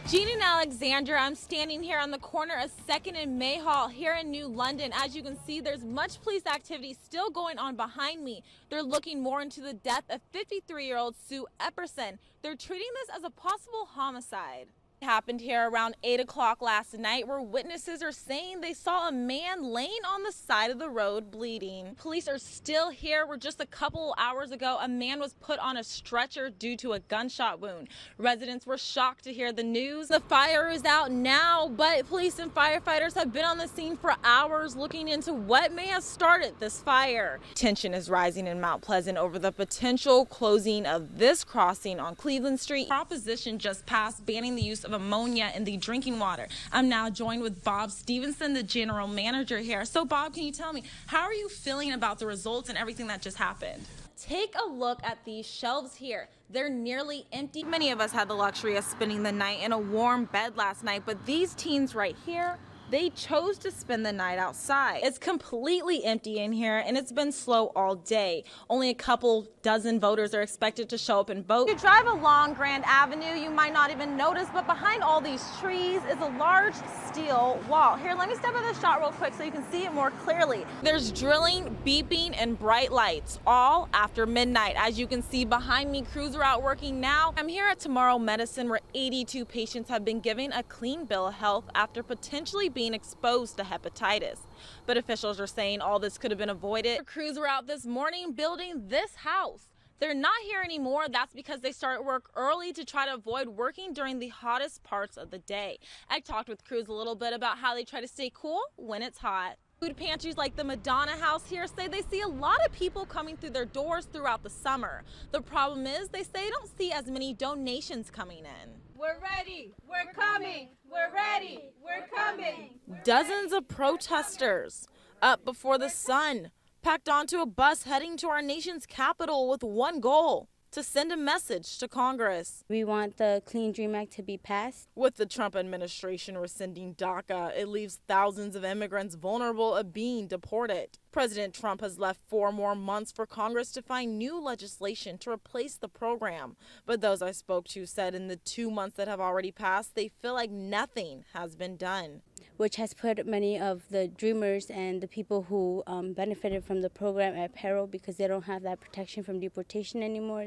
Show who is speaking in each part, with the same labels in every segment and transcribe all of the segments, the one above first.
Speaker 1: Jean and Alexander, I'm standing here on the corner of 2nd and Mayhall here in New London. As you can see, there's much police activity still going on behind me. They're looking more into the death of 53-year-old Sue Epperson. They're treating this as a possible homicide. It happened here around 8 o'clock last night, where witnesses are saying they saw a man laying on the side of the road bleeding. Police are still here, where just a couple hours ago a man was put on a stretcher due to a gunshot wound. Residents were shocked to hear the news. The fire is out now, but police and firefighters have been on the scene for hours looking into what may have started this fire. Tension is rising in Mount Pleasant over the potential closing of this crossing on Cleveland Street. Proposition just passed banning the use of ammonia in the drinking water. I'm now joined with Bob Stevenson, the general manager here. So Bob, can you tell me, how are you feeling about the results and everything that just happened? Take a look at these shelves here. They're nearly empty. Many of us had the luxury of spending the night in a warm bed last night, but these teens right here, they chose to spend the night outside. It's completely empty in here, and it's been slow all day. Only a couple dozen voters are expected to show up and vote. If you drive along Grand Avenue, you might not even notice, but behind all these trees is a large steel wall. Here, let me step in this shot real quick so you can see it more clearly. There's drilling, beeping, and bright lights, all after midnight. As you can see behind me, crews are out working now. I'm here at Tomorrow Medicine, where 82 patients have been given a clean bill of health after potentially being exposed to hepatitis. But officials are saying all this could have been avoided. Crews were out this morning building this house. They're not here anymore. That's because they started work early to try to avoid working during the hottest parts of the day. I talked with crews a little bit about how they try to stay cool when it's hot. Food pantries like the Madonna House here say they see a lot of people coming through their doors throughout the summer. The problem is they say they don't see as many donations coming in.
Speaker 2: We're ready, we're coming, we're ready, we're coming.
Speaker 1: Dozens of protesters up before the sun, packed onto a bus heading to our nation's capital with one goal: to send a message to Congress.
Speaker 3: We want the Clean Dream Act to be passed.
Speaker 1: With the Trump administration rescinding DACA, it leaves thousands of immigrants vulnerable of being deported. President Trump has left 4 more months for Congress to find new legislation to replace the program. But those I spoke to said in the 2 months that have already passed, they feel like nothing has been done.
Speaker 3: Which has put many of the dreamers and the people who benefited from the program at peril, because they don't have that protection from deportation anymore.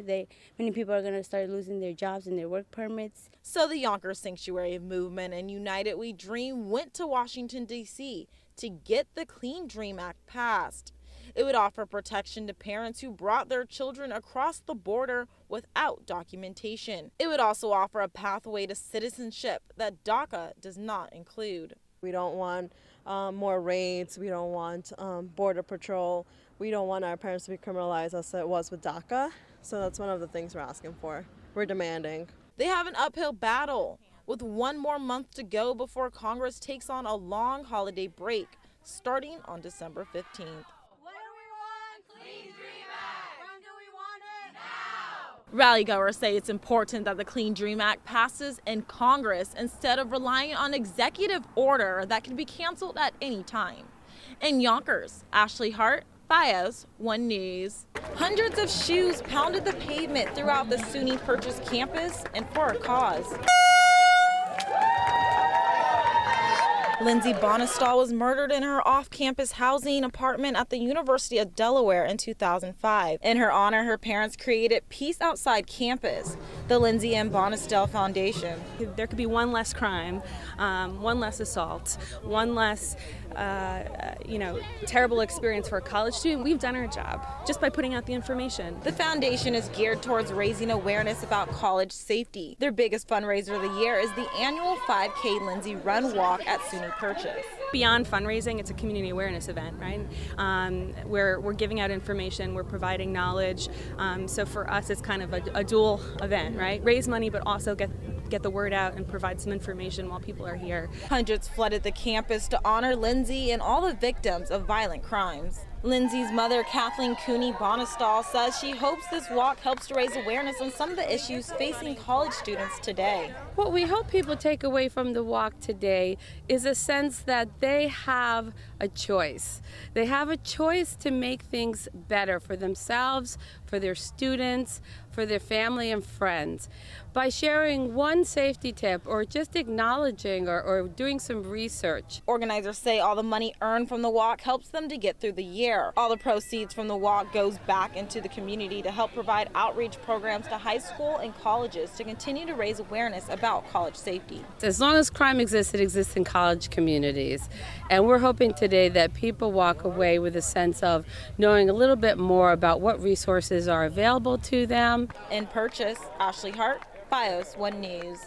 Speaker 3: Many people are going to start losing their jobs and their work permits.
Speaker 1: So the Yonkers Sanctuary Movement and United We Dream went to Washington, D.C. to get the Clean Dream Act passed. It would offer protection to parents who brought their children across the border without documentation. It would also offer a pathway to citizenship that DACA does not include.
Speaker 4: We don't want more raids. We don't want border patrol. We don't want our parents to be criminalized as it was with DACA. So that's one of the things we're asking for. We're demanding.
Speaker 1: They have an uphill battle, with 1 more month to go before Congress takes on a long holiday break starting on December 15th. Rallygoers say it's important that the Clean Dream Act passes in Congress instead of relying on executive order that can be canceled at any time. In Yonkers, Ashley Hart, FiOS 1 News. Hundreds of shoes pounded the pavement throughout the SUNY Purchase campus, and for a cause. Lindsay Bonestall was murdered in her off-campus housing apartment at the University of Delaware in 2005. In her honor, her parents created Peace Outside Campus, the Lindsay M. Bonestall Foundation.
Speaker 5: There could be one less crime, one less assault, one less terrible experience for a college student. We've done our job just by putting out the information.
Speaker 1: The foundation is geared towards raising awareness about college safety. Their biggest fundraiser of the year is the annual 5K Lindsay Run Walk at SUNY Purchase.
Speaker 5: Beyond fundraising, it's a community awareness event, right? We're giving out information, we're providing knowledge. So for us, it's kind of a dual event, right? Raise money, but also get the word out and provide some information while people are here.
Speaker 1: Hundreds flooded the campus to honor Lindsay and all the victims of violent crimes. Lindsay's mother, Kathleen Cooney Bonestall, says she hopes this walk helps to raise awareness on some of the issues facing college students today.
Speaker 6: What we hope people take away from the walk today is a sense that they have a choice. They have a choice to make things better for themselves, for their students, for their family and friends. By sharing one safety tip or just acknowledging or doing some research.
Speaker 1: Organizers say all the money earned from the walk helps them to get through the year. All the proceeds from the walk goes back into the community to help provide outreach programs to high school and colleges to continue to raise awareness about college safety.
Speaker 6: As long as crime exists, it exists in college communities. And we're hoping today that people walk away with a sense of knowing a little bit more about what resources are available to them.
Speaker 1: In Purchase, Ashley Hart, BIOS 1 News.